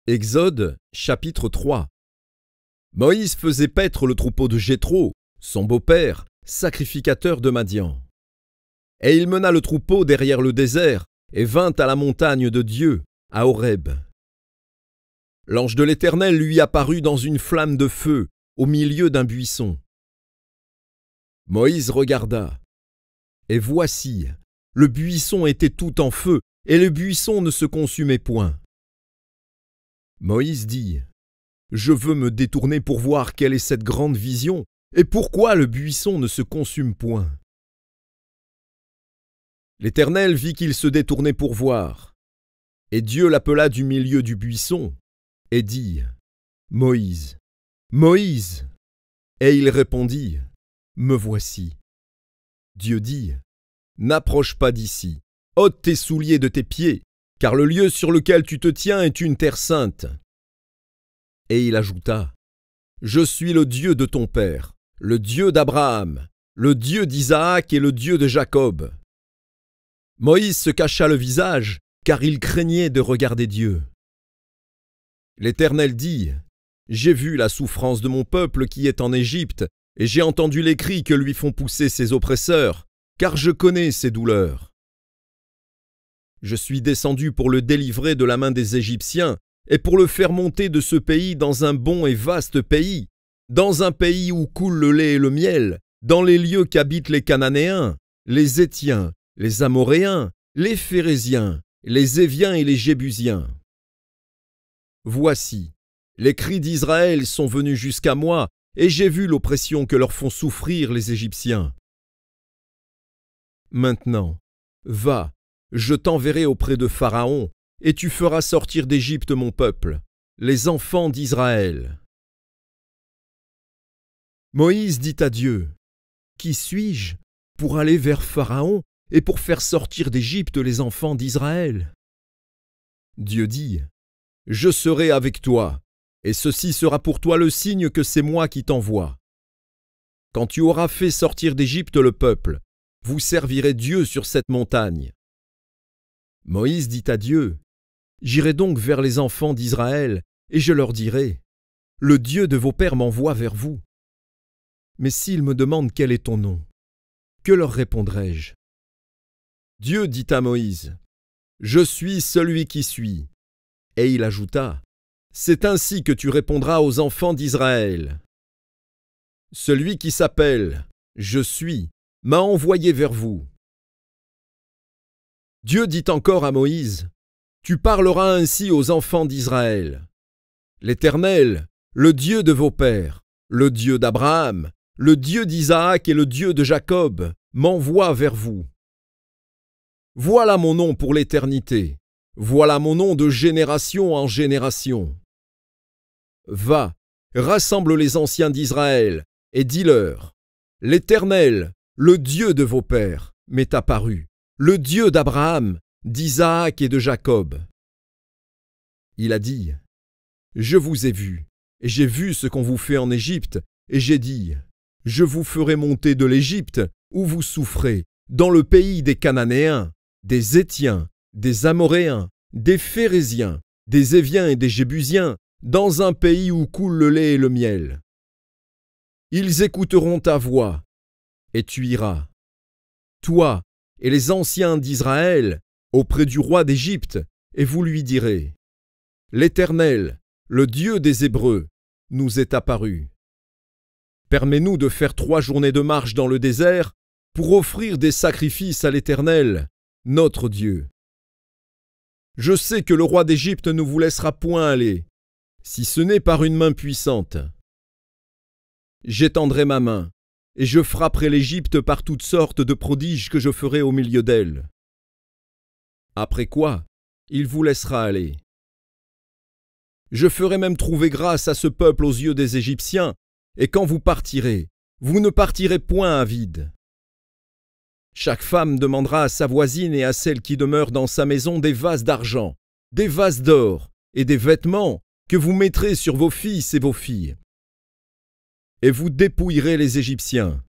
Exode, chapitre 3. Moïse faisait paître le troupeau de Jéthro, son beau-père, sacrificateur de Madian. Et il mena le troupeau derrière le désert et vint à la montagne de Dieu, à Horeb. L'ange de l'Éternel lui apparut dans une flamme de feu, au milieu d'un buisson. Moïse regarda, et voici, le buisson était tout en feu, et le buisson ne se consumait point. Moïse dit, « Je veux me détourner pour voir quelle est cette grande vision, et pourquoi le buisson ne se consume point. » L'Éternel vit qu'il se détournait pour voir, et Dieu l'appela du milieu du buisson, et dit, « Moïse, Moïse !» Et il répondit, « Me voici. » Dieu dit, « N'approche pas d'ici, ôte tes souliers de tes pieds, car le lieu sur lequel tu te tiens est une terre sainte. » Et il ajouta, « Je suis le Dieu de ton père, le Dieu d'Abraham, le Dieu d'Isaac et le Dieu de Jacob. » Moïse se cacha le visage, car il craignait de regarder Dieu. L'Éternel dit, « J'ai vu la souffrance de mon peuple qui est en Égypte, et j'ai entendu les cris que lui font pousser ses oppresseurs, car je connais ses douleurs. Je suis descendu pour le délivrer de la main des Égyptiens, et pour le faire monter de ce pays dans un bon et vaste pays, dans un pays où coule le lait et le miel, dans les lieux qu'habitent les Cananéens, les Héthiens, les Amoréens, les Phéréziens, les Éviens et les Jébusiens. Voici, les cris d'Israël sont venus jusqu'à moi, et j'ai vu l'oppression que leur font souffrir les Égyptiens. Maintenant, va, je t'enverrai auprès de Pharaon, et tu feras sortir d'Égypte mon peuple, les enfants d'Israël. » Moïse dit à Dieu, « Qui suis-je pour aller vers Pharaon et pour faire sortir d'Égypte les enfants d'Israël ?» Dieu dit, « Je serai avec toi, et ceci sera pour toi le signe que c'est moi qui t'envoie. Quand tu auras fait sortir d'Égypte le peuple, vous servirez Dieu sur cette montagne. » Moïse dit à Dieu, « J'irai donc vers les enfants d'Israël, et je leur dirai, « Le Dieu de vos pères m'envoie vers vous. » Mais s'ils me demandent quel est ton nom, que leur répondrai-je? Dieu dit à Moïse, « Je suis celui qui suis. » Et il ajouta, « C'est ainsi que tu répondras aux enfants d'Israël. Celui qui s'appelle « Je suis » m'a envoyé vers vous. » Dieu dit encore à Moïse, « Tu parleras ainsi aux enfants d'Israël. L'Éternel, le Dieu de vos pères, le Dieu d'Abraham, le Dieu d'Isaac et le Dieu de Jacob, m'envoie vers vous. Voilà mon nom pour l'éternité, voilà mon nom de génération en génération. Va, rassemble les anciens d'Israël, et dis-leur, « L'Éternel, le Dieu de vos pères, m'est apparu, le Dieu d'Abraham, d'Isaac et de Jacob. » Il a dit, « Je vous ai vu, et j'ai vu ce qu'on vous fait en Égypte, et j'ai dit, « Je vous ferai monter de l'Égypte, où vous souffrez, dans le pays des Cananéens, des Héthiens, des Amoréens, des Phéréziens, des Éviens et des Jébusiens, dans un pays où coule le lait et le miel. Ils écouteront ta voix, et tu iras, toi et les anciens d'Israël, auprès du roi d'Égypte, et vous lui direz, « L'Éternel, le Dieu des Hébreux, nous est apparu. Permets-nous de faire 3 journées de marche dans le désert pour offrir des sacrifices à l'Éternel, notre Dieu. Je sais que le roi d'Égypte ne vous laissera point aller, si ce n'est par une main puissante. J'étendrai ma main, et je frapperai l'Égypte par toutes sortes de prodiges que je ferai au milieu d'elle. Après quoi, il vous laissera aller. Je ferai même trouver grâce à ce peuple aux yeux des Égyptiens, et quand vous partirez, vous ne partirez point à vide. Chaque femme demandera à sa voisine et à celle qui demeure dans sa maison des vases d'argent, des vases d'or et des vêtements que vous mettrez sur vos fils et vos filles. Et vous dépouillerez les Égyptiens,